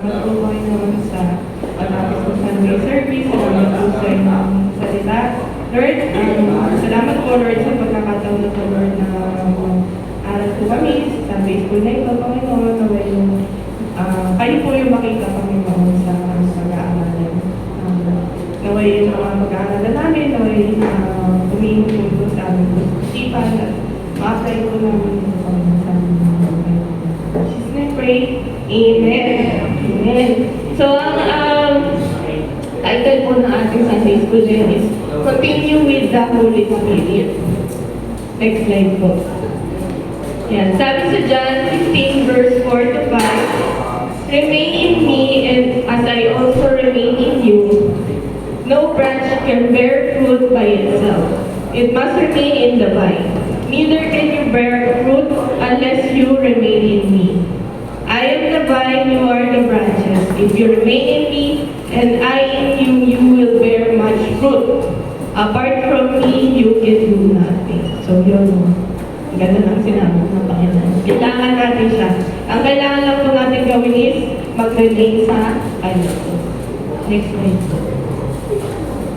Natutukoy naman sa pagkakos ng Sunday service, salamat po sa inyong salita. Lord, salamat po Lord sa pagkakataon na po Lord na aral po kami sa Sunday school na ito, Panginoon, naway yung kayo po yung makita Panginoon sa pag-aaralan. Naway yung mga pag-aaralan namin, naway tumingin po sa aming isipan at ma-apply po namin ito Panginoon sa aming mga Jesus name pray. Amen. Amen. So, ang title po ng ating Sunday school is Continue with the Holy Spirit. Next slide po. Yan. Sabi sa John 15 verse 4 to 5, Remain in me and as I also remain in you. No branch can bear fruit by itself. It must remain in the vine. Neither can you bear fruit unless you remain in me. I am the vine, you are the branches. If you remain in me, and I in you, you will bear much fruit. Apart from me, you can do nothing. So yun, ganun ang sinabi ng Panginoon. Kailangan natin siya. Ang kailangan lang po natin gawin is mag-relate sa Kanya. Next slide.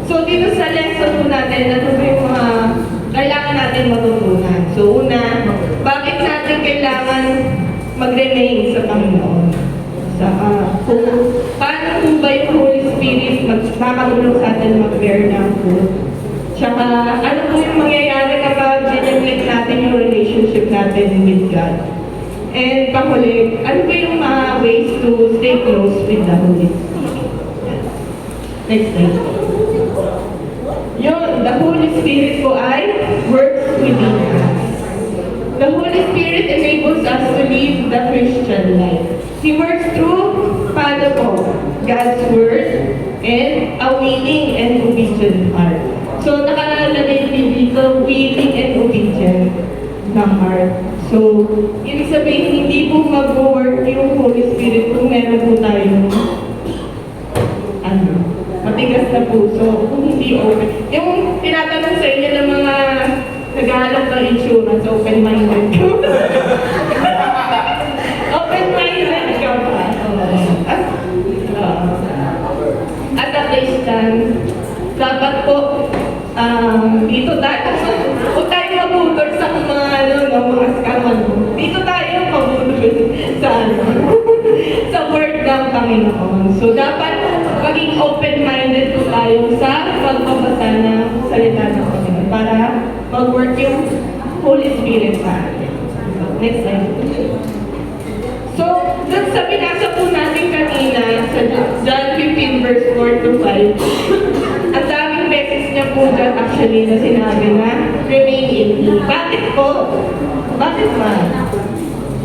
So dito sa lesson po natin, ano ba yung mga kailangan natin matutunan? So una, bakit natin kailangan mag-remain sa Panginoon? Paano po ba yung Holy Spirit makakatulong sa atin mag-bear ng fruit? Tsaka, ano po yung mangyayari kapag ginneglect natin yung relationship natin with God? And panghuli, ano po yung mga ways to stay close with the Holy Spirit? Next slide. Yun, the Holy Spirit po ay works within us. The Holy Spirit enables us to live the Christian life. He works through, paano po? God's Word and a willing and obedient heart. So, nakalagay dito, willing and obedient na heart. So, ibig sabihin, hindi po mag-work yung Holy Spirit kung meron po tayong matigas na puso, kung hindi open. Yung tinatanong sa inyo ng mga naghahanap ng insurance, open-minded ka. Open-minded ka ba? At the Christian, dapat po, dito tayo, kung tayo mabudol sa mga skaman, dito tayo mabudol sa sa word ng Panginoon. So, dapat maging open-minded po tayo sa pagbabasa ng salita ng Panginoon para mag-work yung Holy Spirit sa atin. Next slide. So, dun sa binasa po natin kanina sa John 15 verse 4 to 5, ang daming beses niya po dyan actually na sinabi na remain in me. Bakit po? Bakit ba?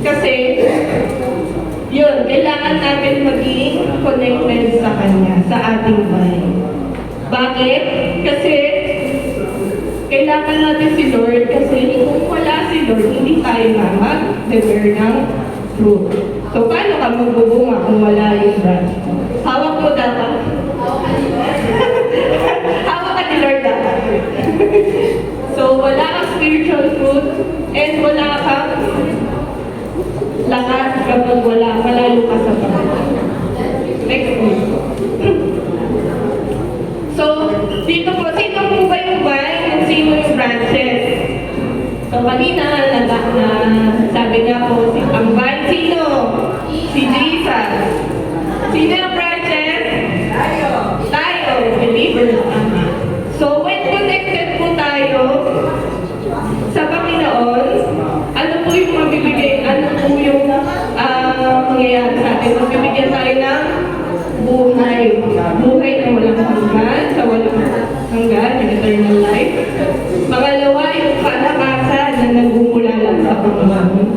Kasi, yun, kailangan natin maging connected sa Kanya, sa ating mind. Bakit? Kasi, kailangan natin si Lord kasi kung wala si Lord, hindi tayo na mag-bear ng fruit. So, paano ka magbubunga kung wala yung branch? Hawak mo dapat. Hawak ka ni Lord dapat. So, wala kang spiritual fruit and wala kang lakas kapag malayo ka sa Panginoon. Next week. So, dito po, sino po ba yung vine and sino yung branches? So, kanina, sabi niya po, ang vine sino? Si Jesus. Sino yung branches? Tayo, believers. So, when connected po tayo sa Panginoon, ano po yung mabibigay, ano po yung mangyayari sa atin? Mabibigyan tayo ng buhay. Buhay na walang hanggan, sa walang hanggan, yung eternal life. Pangalawa, yung kalakasan na nagmumula lang sa Panginoon.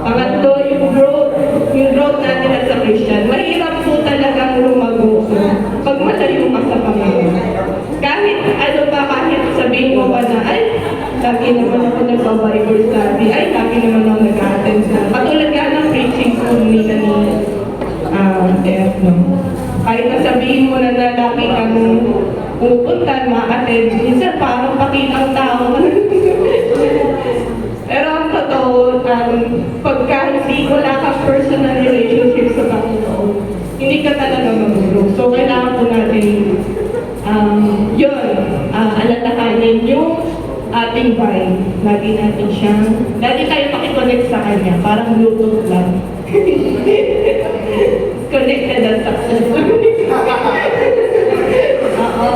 Pangatlo, yung growth natin as a Christian. Mahirap po talagang lumago pag malayo ka sa Panginoon. Kahit ano pa, kahit sabihin mo ba na, ay, lagi naman ako nagpa-Bible study, ay, lagi naman ako nag-attend na. Katulad nga ng preaching ko ni F, no? Kahit nasabihin mo na laki kang pupunta, ma-attend, minsan parang pakitang tao. Pero ang totoo, pagka hindi wala kang personal relationship sa Panginoon, okay. Yun, alalahanin yung ating vibe. Lagi tayo makiconnect sa kanya, parang Bluetooth lang. Connected and successful. Oo.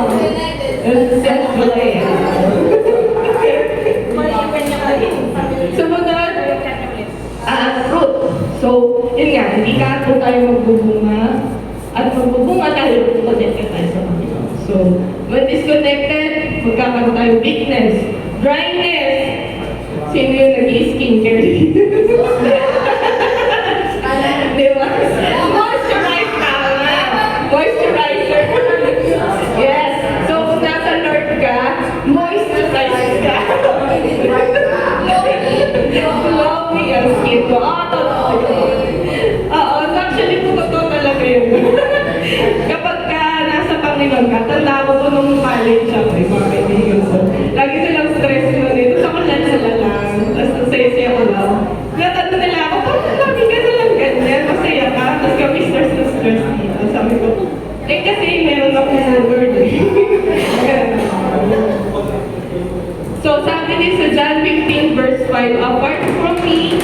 Self-relay. Sumunod, fruit. So, yun nga, hindi ka po tayo magbubunga. At magbubunga tayo, connected tayo sa Panginoon. So, when disconnected, magkakaroon tayo weakness, dryness. Sino yung nag-i-skincare? Di ba? Moisturize tama. Moisturizer. Yes. So, kung nasa Lord ka, moisturize ka. Glowy ang skin ko. Totoo yun. Oo, actually po totoo talaga yun. Kapag ka nasa Panginoon ka, tanda ko po nung college ako, mga kaibigan ko. Lagi silang stress mo nito. Sa kulanala lang. Tapos nasaya-saya ko lang. Natanong nila ako, parang lagi ka nalang ganyan. Masaya ka. Tapos kami stress na stress dito. Sabi ko, kasi meron ako sa word. So sabi din sa John 15 verse 5, apart from me,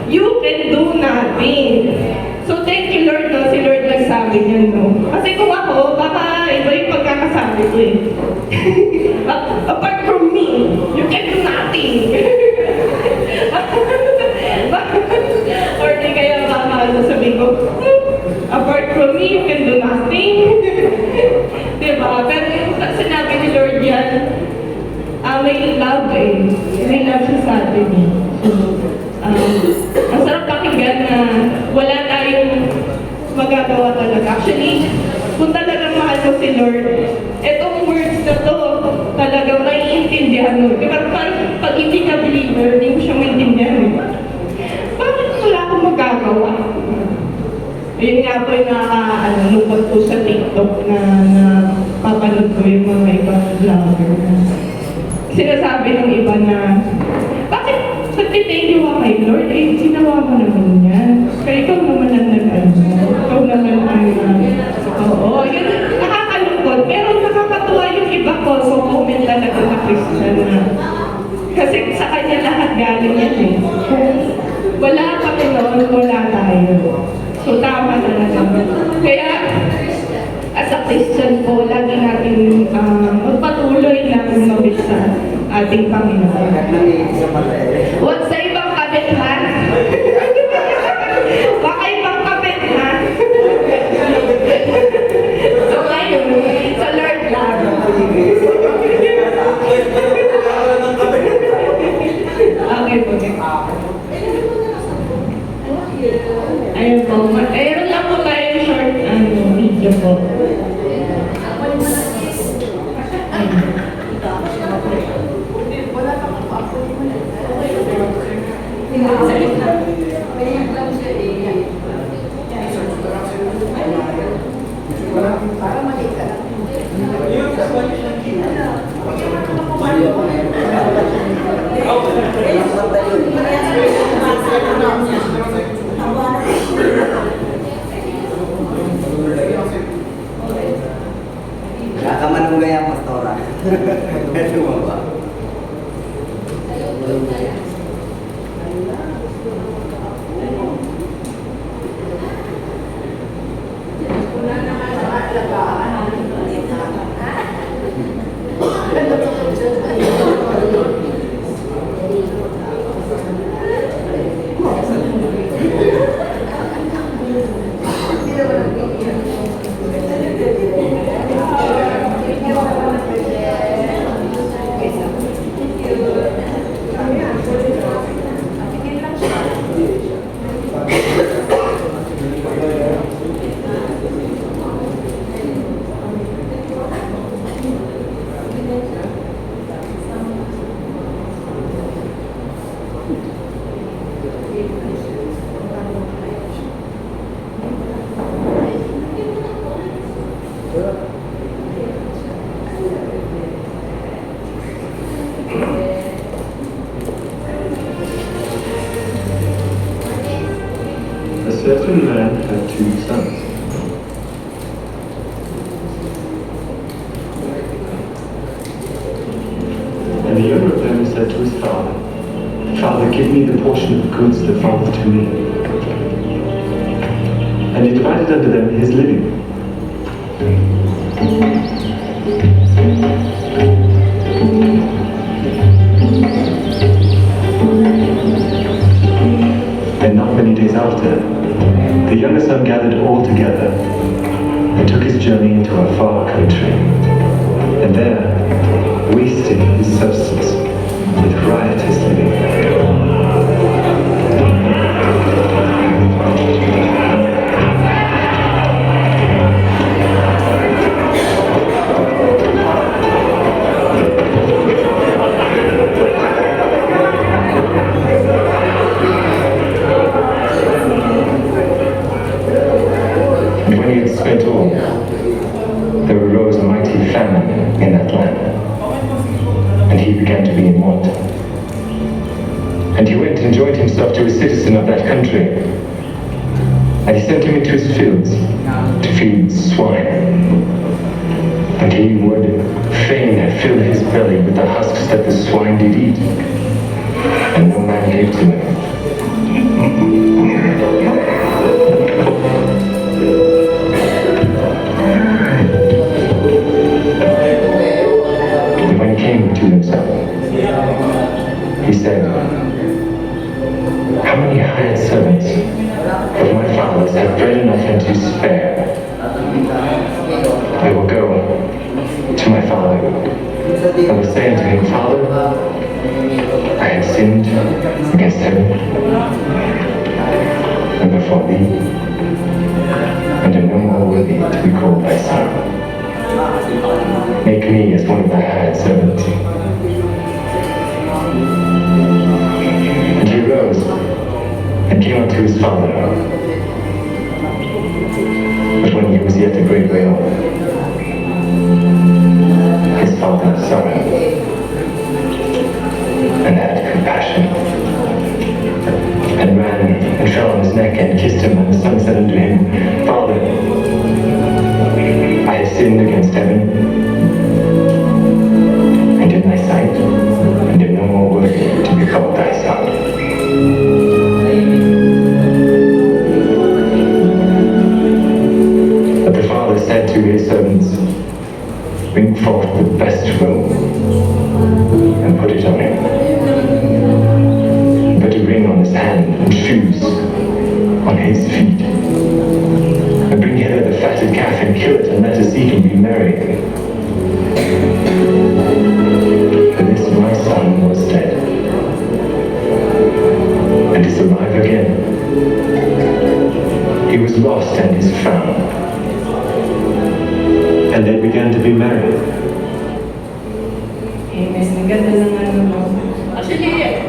you can do nothing. So thank you Lord, no? Si Lord nagsabi niyan, no? Kasi kung ako, baka iba yung pagkakasabi ko eh. Apart from me, you can do nothing. Or di kaya baka sabi ko, apart from me, you can do nothing. Diba? Pero yung sinabi ni Lord yan, may love eh. May love siya sa atin eh. So, ang sarap pakinggan na wala tayong magagawa talaga. Actually, kung talagang mahal mo si Lord, etong words na to, talagang maiintindihan mo. Diba parang pag hindi ka believer, hindi mo siya maintindihan eh. Bakit wala akong magagawa? Yun nga po yung nakaka-lungkot po sa TikTok na papanood ko yung mga ibang vlogger na sinasabi ng iba na, bakit nagtitake you ka kay Lord? Eh, ginawa mo naman yan. Kaya ikaw naman ang nag-ano. Ikaw naman ang oo, yun, nakakalungkot. Pero nakakatuwa yung iba ko. So, comment talaga na Christian na. Kasi sa kanya lahat galing yan eh. Kung wala kami noon, wala tayo. So, tama talaga. Kaya, as a Christian po, lagi natin magpatuloy na kumawit sa ating Panginoon. What sa ibang kabit ha? Baka ibang kabit ha? So, ayun, sa Lord lang. Okay po. Ayun po. Ayun lang po tayo short video po. Nakamanunggay ang pastora. Ano ba? A certain man had two sons. his father, "Father, give me the portion of goods that falleth to me." And he divided unto them his living. And not many days after, the younger son gathered all together and took his journey into a far country, and there wasted his substance with riotous living. And when he had spent all, there arose a mighty famine in that land, and he began to be in want. And he went and joined himself to a citizen of that country, and he sent him into his fields to feed swine. And he would fain have filled his belly with the husks that the swine did eat, and no man gave to him. And when he came to himself, he said, "How many hired servants of my father's have bread enough and to spare? I will go to my father, and will say unto him, Father, I have sinned against heaven and before thee, and am no more worthy to be called thy son. Make me as one of thy hired servants." And he arose and came unto his father. But when he was yet a great way off, his father saw him and had compassion, and ran and fell on his neck and kissed him. And the son said unto him, "Father, I have sinned against heaven and in thy sight, and am no more worthy to be called thy son." But the father said to his servants, "Bring forth the best robe and put it on him. Put a ring on his hand and shoes on his feet. And bring hither the fatted calf and kill it, and let us eat and be merry. For this my son was dead and is alive again. He was lost and is found." And they began to be merry. Amen. Ang ganda ng ano mo. Actually,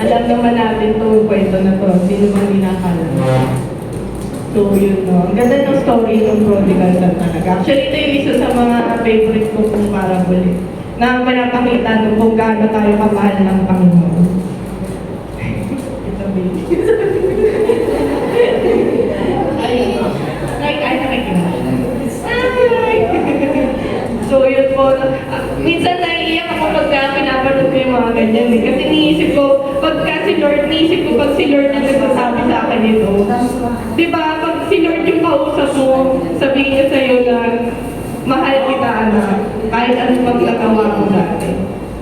alam naman natin itong kwento na to. Hindi naman dinakala. So, yun no. Ang ganda ng story ng prodigal son talaga. Actually, ito yung isa sa mga favorite ko kung parable. Na pinapakita nung kung gaano tayo kamahal ng Panginoon. Ito, baby. Ay, nakikinig. So, yun po. Minsan naiiyak ako pagka pinapanood ko yung mga ganyan. Kasi niisip ko, pagka si Lord, niisip ko pag si Lord ang nagsasabi sa akin ito. Diba, pag si Lord yung kausap mo, sabihin niya sa'yo na, mahal kita, anak, kahit anong magkatawa mo dati.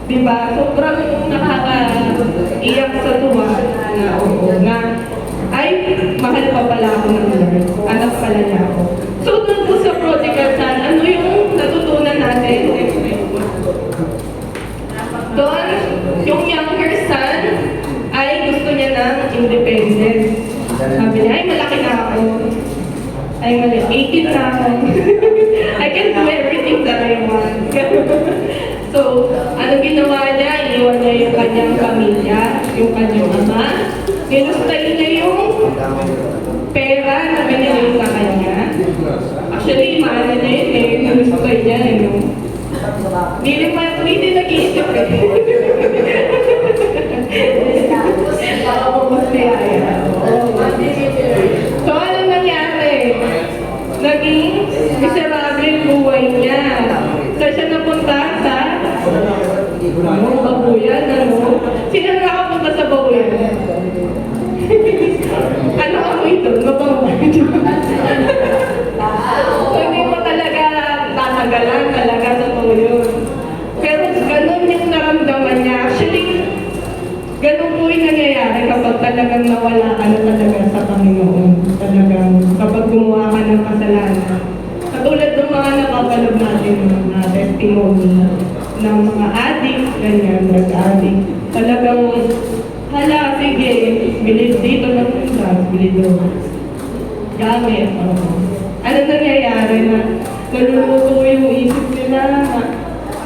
Diba, sobrang nakaka-iyak sa tuwa na, na, ay, mahal pa pala ako ng Lord. Anak pala niya ako. So, dun po sa prodigal son, ano yung natutunan natin? Doon, yung younger son ay gusto niya ng independence. Sabi niya, ay, malaki na ako. Ay, 18 na ako. I can do everything that I want. So, ano ginawa niya? Iiwan niya yung kanyang pamilya, yung kanyang ama. Ginustay niya yung pera na binigay sa kanya. Actually, maana niya yun eh. Ginustay niya eh. Hindi din nag-iisip eh. Tapos niya yan. So, ano nangyari? Naging miserable yung buhay niya. So, siya napunta sa babuyan. lang talaga, totoo yun. Pero ganun yung naramdaman niya. Actually, ganun po yung nangyayari kapag talagang nawala ka na talaga sa Panginoon. Talagang kapag gumawa ka ng kasalanan. Katulad ng mga nakapanood natin na testimony ng mga addicts, ganyan, drug-addict. Talagang, hala, sige, bilid dito ng drugs, bilid doon. Gamit, ano nangyayari na naluluto yung isip nila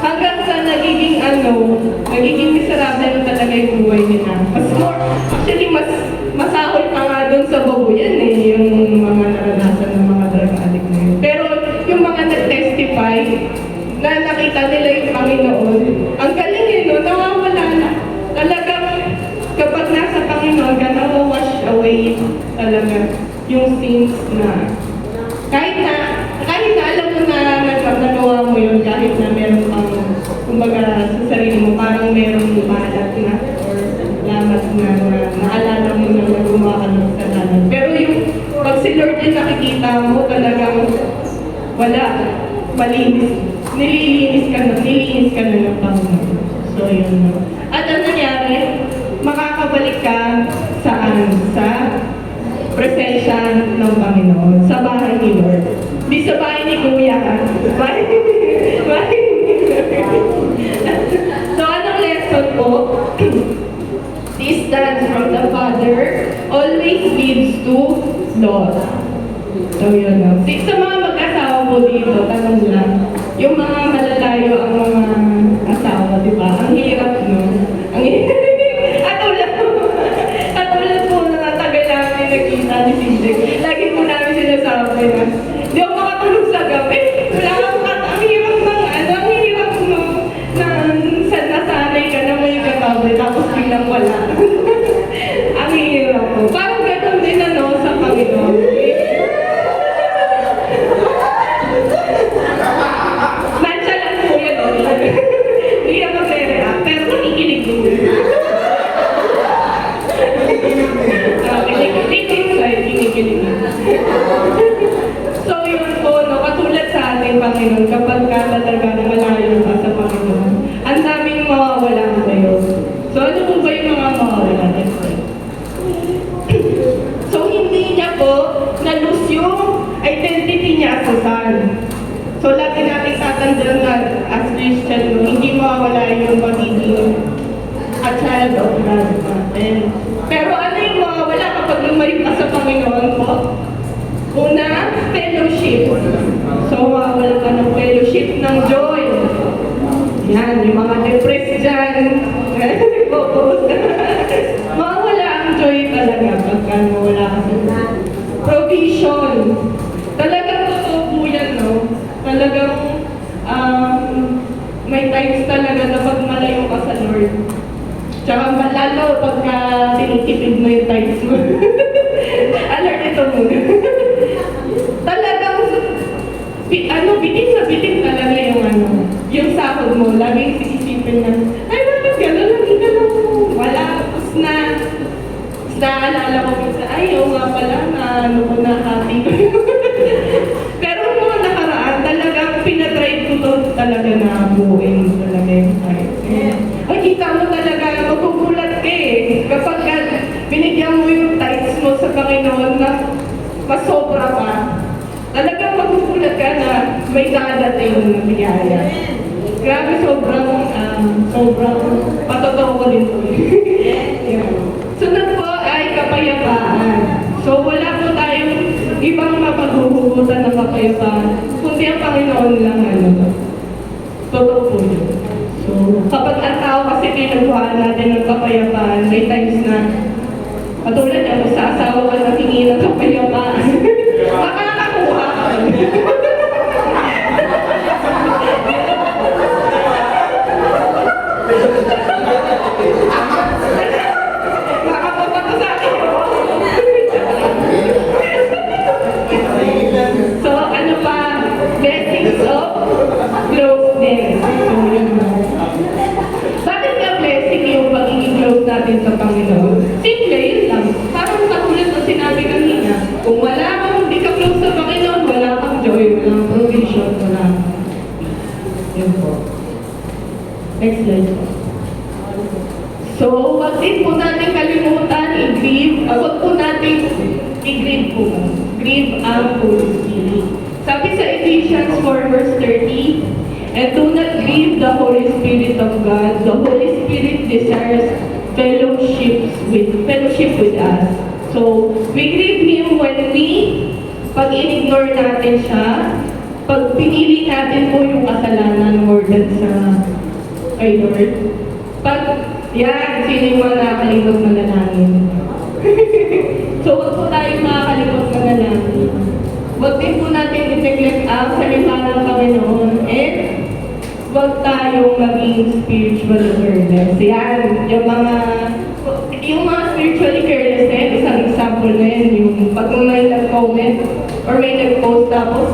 hanggang sa nagiging miserable na talaga yung buhay nila. Actually, masahol pa nga doon sa babuyan yung mga naranasan ng mga drug addict na yun. Pero yung mga nag-testify na nakita nila yung Panginoon, ang galing nawawala na. Talagang kapag nasa Panginoon ka, nawawash away talaga yung sins na kahit na alam mo na nagawa mo yun, kahit na meron pang, kumbaga sa sarili mo, parang meron malat na or lamat na naalala mo na gumawa ka ng kasalanan. Pero yung pag si Lord yung nakikita mo, talagang wala, malinis. Nililinis ka na ng Panginoon. So yun. At ang nangyari, makakabalik ka saan? Sa presensya ng Panginoon, sa bahay ni Lord. Di sa bahay ni Kuya, bahay ni So, anong lesson po? Distance from the Father always leads to loss. So, yun na. Sa mga mag-asawa po dito, tanong lang, yung mga malalayo ang mga asawa, di ba? Ang hirap, no? Ang hirap. At po na tagal namin nakita ni CJ. Lagi po namin sinasabi na, di ako makatulog sa gabi. Wala kang ang hirap ng ang hirap no, na nasanay ka na may katabi, tapos biglang wala. Ang hirap po. Parang gano'n din sa Panginoon. Nansya lang po yan. Hindi ako mag-react, pero nakikinig din. So yun po, katulad sa ating Panginoon, kapag ka talaga malayo ka sa Panginoon, ang daming mawawala ngayon. So ano po ba yung mga mawawala? So hindi niya po na-lose yung identity niya sa saan. So lagi natin tatandaan na as Christian, hindi mawawala yung pagiging a child of God natin. Pero ano yung mawawala kapag lumayo ka sa Panginoon po? Una, fellowship. So, mawawala ka ng fellowship ng joy. Yan, yung mga depressed dyan. Mawawala ang joy talaga pagka mawala ka sa provision. Talagang totoo po yan, no? Talagang may times talaga na pag malayo ka sa Lord. Tsaka lalo pagka tinitipid mo yung times mo. Alert ito muna. Talagang, bitin na bitin talaga yung sahod mo. Laging isipin na, ay, bakit gano'n? Lagi ka lang wala. Tapos naalala ko minsan, ay, oo nga pala, na happy ko. Pero mga nakaraan, talagang pinadrive ko to talaga na buuin talaga yung time. Ay, kita mo talaga, magugulat ka eh. Kapag binigyan mo yung tithes mo sa Panginoon na masobra pa, talagang magugulat ka na may dadating na biyaya. Grabe, sobrang patotoo ko din po. Sunod po ay kapayapaan. So wala po tayong ibang mapaghuhugutan ng kapayapaan, kundi ang Panginoon lang totoo po yun. So, kapag ang tao kasi kinukuhaan natin ng kapayapaan, may times na katulad ako sa asawa ko na hingi ng kapayapaan. Makakakuha ka. Makapapato sa akin. So, ano pa? Blessings of closeness. So, yun na. Bakit nga blessing yung pagiging close natin sa Panginoon? Simple, yun lang. Parang katulad ng sinabi kanina, kung hindi ka close sa Panginoon, wala kang joy, walang provision, wala kang Next slide po. So, wag din po natin kalimutan i-grieve, wag po natin i-grieve po. Grieve ang Holy Spirit. Sabi sa Ephesians 4 verse 30, "And do not grieve the Holy Spirit of God. The Holy Spirit desires fellowship with us." So, we grieve Him when pag in-ignore natin siya, pag pinili natin po yung kasalanan more than sa kay Lord. Sino yung mga nakakalimot manalangin? So, huwag po tayong makakalimot manalangin. Huwag din po natin i-neglect ang salita ng Panginoon and huwag tayong maging spiritually careless. Yan, yung mga spiritually careless na yan, isang example na yan, yung pag may nag-comment or may nag-post tapos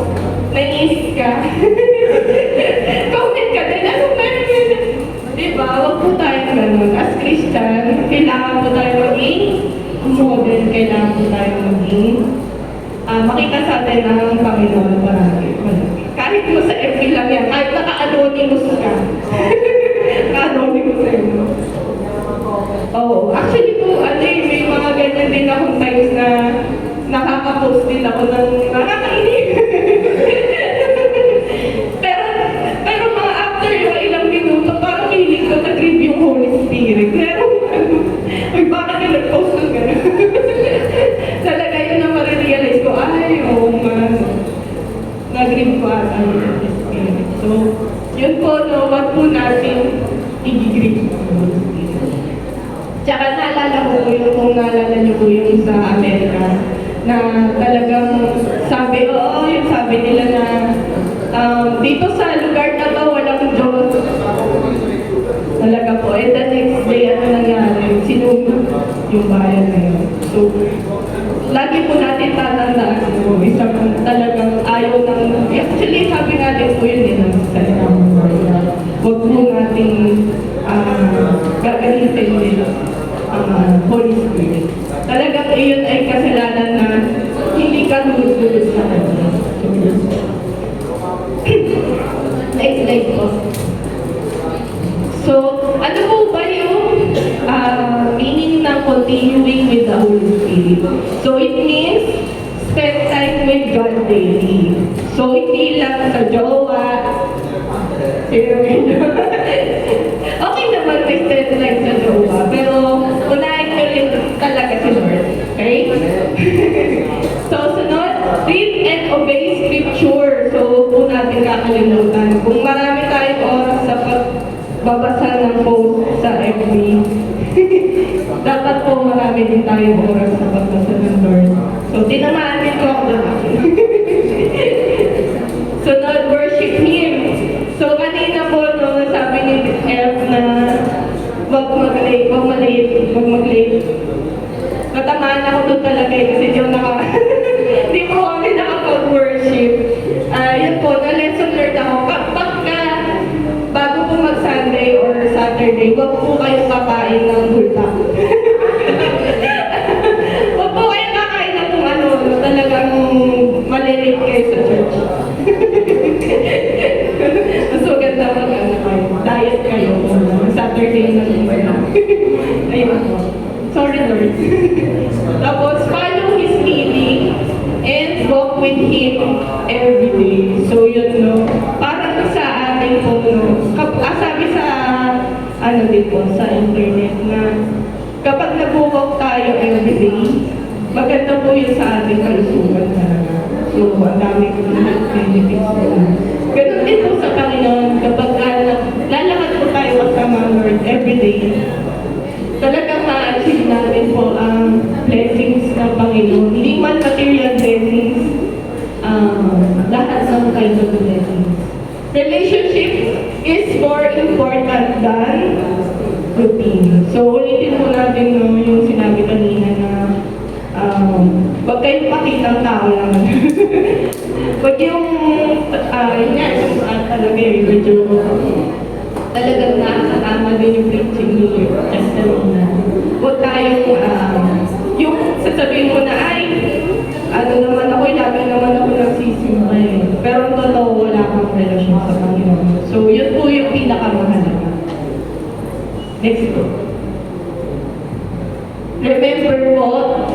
naiisip ka. Comment ka din, ano meron yun? Diba? Huwag po tayo ganun. As Christian, kailangan po tayo maging model, kailangan po tayo maging makita sa atin ng Panginoon parati. Kahit mo sa FB lang yan, kahit naka-anonymous ka. Naka-anonymous sa'yo. Oo. Actually po, may mga ganyan din akong times na nakaka-post din ako ng nakakainig. pero mga after yung ilang minuto, parang feeling ko nag-grieve yung Holy Spirit. Pero, bakit yung nag-post ng gano'n? Talaga yun na marirealize ko, oo man, nag-grieve ko ata yung Holy Spirit. So, yun po, wag po natin i-grieve yung Holy Spirit. Tsaka naalala ko po yung kung naalala niyo po yung sa Amerika na talagang yung sabi nila na dito sa lugar na to walang Diyos. Talaga po. And the next day, ano nangyari? Sinunog yung bayan na yun. So, lagi po natin tatandaan po. Isang talagang ayaw ng... Actually, sabi natin po yun ng salita ng Lord. Huwag po natin gagalitin din ang Holy Spirit. Talagang iyon ay kasalanan na hindi ka lulus sa kanya. Next slide po. So, ano po ba yung meaning ng continuing with the Holy Spirit? So, it means spend time with God daily. So, hindi lang sa jowa. Okay naman may spend time sa jowa, pero unahin ko rin talaga si Lord. Okay? So, sunod, read and obey Scripture. So, po natin kakalimutan. Kung marami tayong oras sa pagbabasa ng post sa FB, dapat po marami din tayong oras sa pagbasa ng Lord. So, tinamaan din ko ako doon. Sunod, worship Him. So, kanina po, sabi ni Elf na wag mag-late. Natamaan ako doon talaga kasi di po kami nakapag-worship. Yun po, na-lesson learned ako. Bago po mag-Sunday or Saturday, wag po kayong kakain ng hulak. Wag po kayong kakain ng kung ano, talagang malilate kayo sa church. Mas maganda diet kayo. Saturday na ayun po. Sorry, Lord. Tapos, follow His leading and walk with Him every day. So, yun, parang sa atin po, sabi sa, sa internet na kapag nag-walk tayo every day, maganda po yun sa ating kalusugan talaga. So, ang dami ko na benefits po. Ganun din po sa Panginoon, kapag lalakad po tayo kasama Lord every day, talagang ma-achieve natin po ang blessings ng Panginoon. Hindi man material blessings, lahat ng kind of blessings. Relationship is more important than routine. So, ulitin po natin yung sinabi kanina na wag kayong pakitang tao lang. Wag yung, talaga yung medyo talagang nakakatama din yung preaching ni testimony na. Huwag tayong, yung sasabihin mo na, naman ako, lagi naman ako nagsisimba eh. Pero ang totoo, wala kang relasyon sa Panginoon. So, yun po yung pinakamahalaga. Next po. Remember po,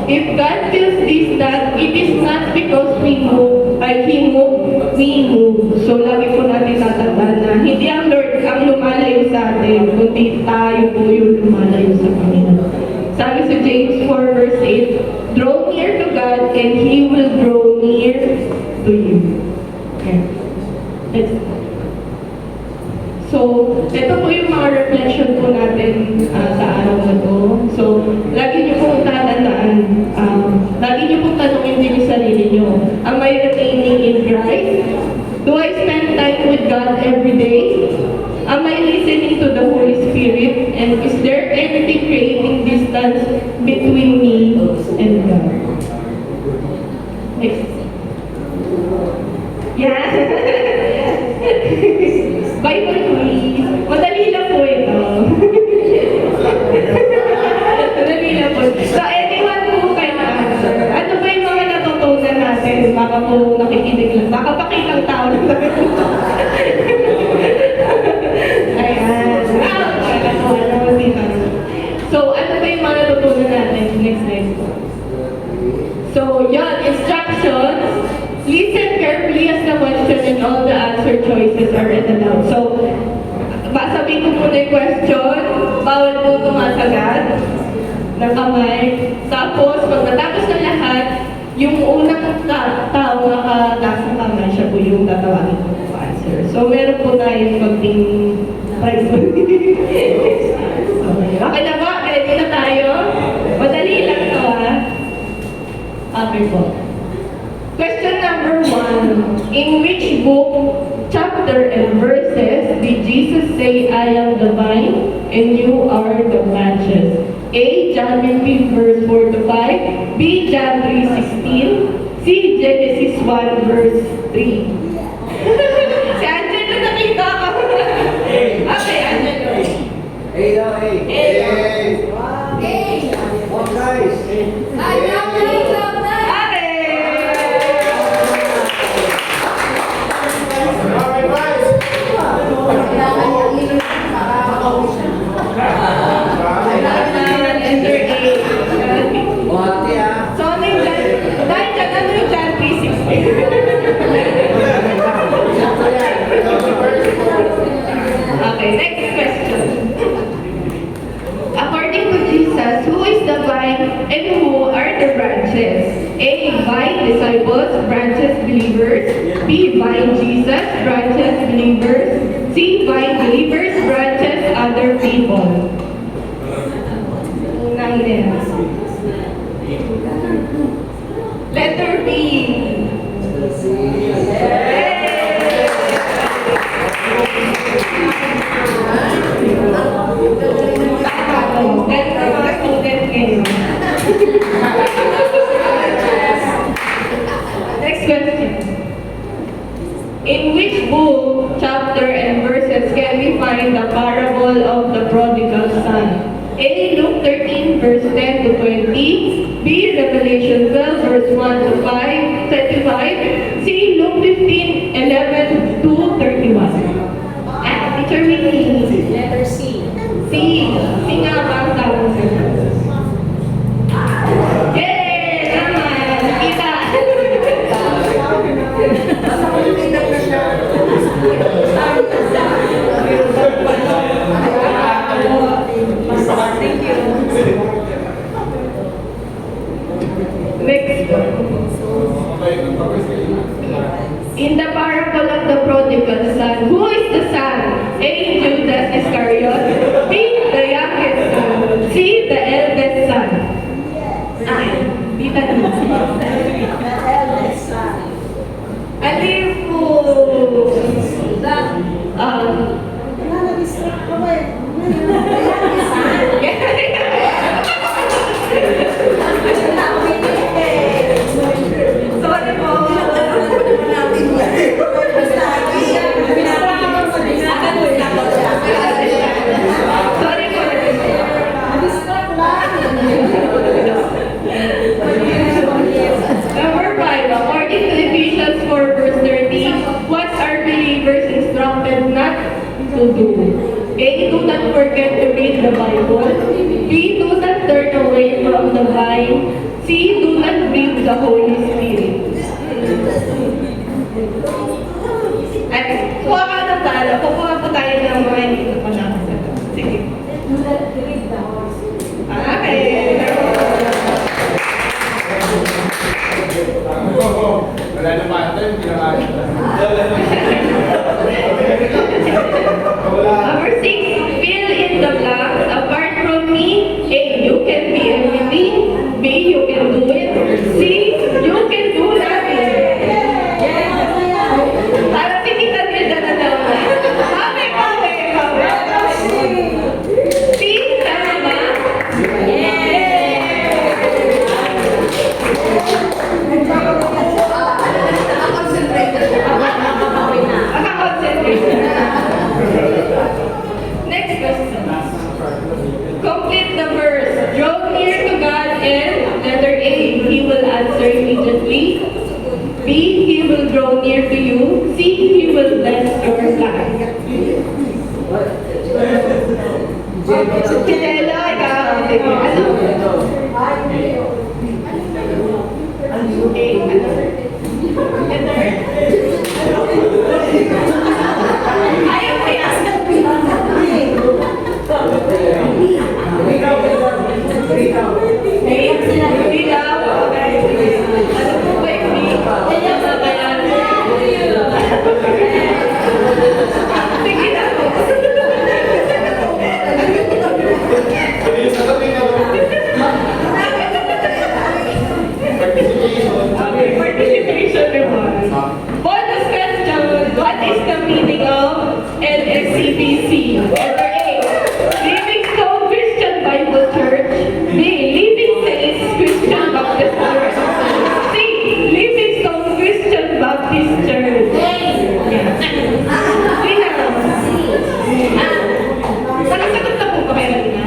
if God feels distant, it is not because we move, we move. So lagi po natin tatandaan na hindi ang Lord ang lumalayo sa atin, kundi tayo po yung lumalayo sa Panginoon. Sabi sa James 4 verse 8, draw near to God and He will draw near to you. Okay. Let's go. So, ito po yung mga reflection po natin sa araw na to. So, lagi niyo pong tatandaan, lagi niyo pong tanungin din yung sarili niyo, am I remaining in Christ? Do I spend time with God every day? Am I listening to the Holy Spirit? And is there anything creating distance between me and God? Next. Yeah. Bible quiz. Madali lang po ito. Madali lang po. So, anyone po can answer. Ano ba yung mga natutunan natin? Baka po nakikinig lang. Baka pakitang tao lang. Ayan. Alam mo dito. So, ano ba yung mga natutunan natin? Next. So, yan. Instructions. Listen carefully as the question and all the answer choices are read aloud. So, sabihin ko muna yung question, bawal po tumasagat ng kamay. Tapos, pag natapos ng lahat, yung unang tao nakataas ng kamay, siya po yung tatawagin ko po answer. So, meron po tayong konting prize. Okay na ba? Ready na tayo? Madali lang ito Okay po. Question number 1. In which book, chapter, and verses did Jesus say, I am the vine and you are the branches? A. John 15 verse 4 to 5. B. John 3:16. C. Genesis 1 verse 3. Si Angelo nakita ko. Okay, Angelo. A daw, A. One guys. Okay, next question. According to Jesus, who is the vine and who are the branches? A. Vine disciples, branches believers. B. Vine Jesus, branches believers. C. Vine believers, branches other people. Letter B. Next question. In which book, chapter, and verses can we find the parable of the prodigal son? A. Luke 13 verse 10 to 20. B. Revelation 12 verse 1 to 25. C. Luke 15 11 to 31. Teacher Winnie. Letter C. C. C nga ba ang tawag sa'yo? Yay! Naman! Kita! Thank you. Next. In the parable of the prodigal son, who is the son? A. Judas Iscariot. B. The youngest son. C. The eldest son. Dita na. The eldest son. Alin po? Nana-distract ka ba eh? Sorry po. Sorry po. Distract lang. Number 5, according to Ephesians 4 verse 30, what are believers instructed not to do? A. Do not forget to read the Bible. B. Do not turn away from the vine. C. Do not grieve the Holy Spirit. At kuha ka ng talo. Kukuha po tayo ng mga hindi ko pa nakasagot. Sige. Okay. Wala na pa ito yung kinakain. Number 6, fill in the blanks. Apart from me, A. You can be anything. B. You can do it. C. You can do nothing. Para tinitan nila na naman. Kami. C. Tama. Next question. Complete the verse. Draw near to God and letter A. He will answer immediately. B. He will draw near to you. C. He will bless your life. Hello, ikaw. Ano? Okay, ano? Letter? Ayaw ko yan. Participation reward. Bonus question. What is the meaning of LSCBC? Letter A. Livingstone Christian Bible Church. B. Living Saints Christian Baptist Church. C. Livingstone Christian Baptist Church. Nakasagot na po ba kayo na?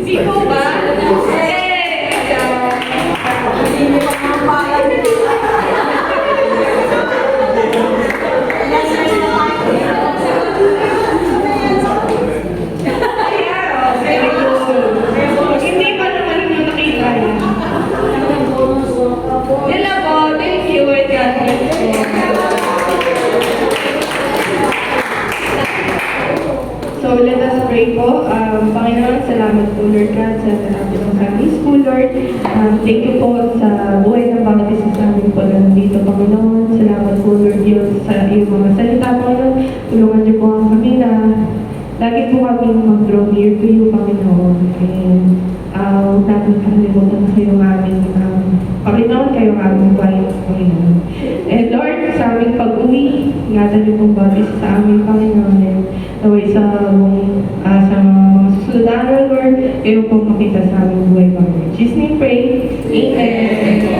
C po ba? Hindi pa naman yung nakita yun. Yun lang po. Thank you. And God bless you. So let us pray po. Panginoon, salamat po Lord God sa Talavera Family School, Lord. Thank you po sa buhay ng bawat isa sa amin po na nandito, Panginoon. Salamat po Lord Diyos sa iyong mga salita, Panginoon. Tulungan niyo po kami na lagi po kami mag-draw near to you, Panginoon. And huwag natin kakalimutan na kayo ng aming Panginoon, kayo ang aming bayan, Panginoon. And Lord, sa aming pag-uwi, ingatan niyo pong bawat isa sa aming Panginoon. And naway sa mga susunod na araw, Lord, kayo pong makita sa aming buhay, Panginoon. In Jesus' name pray. Amen.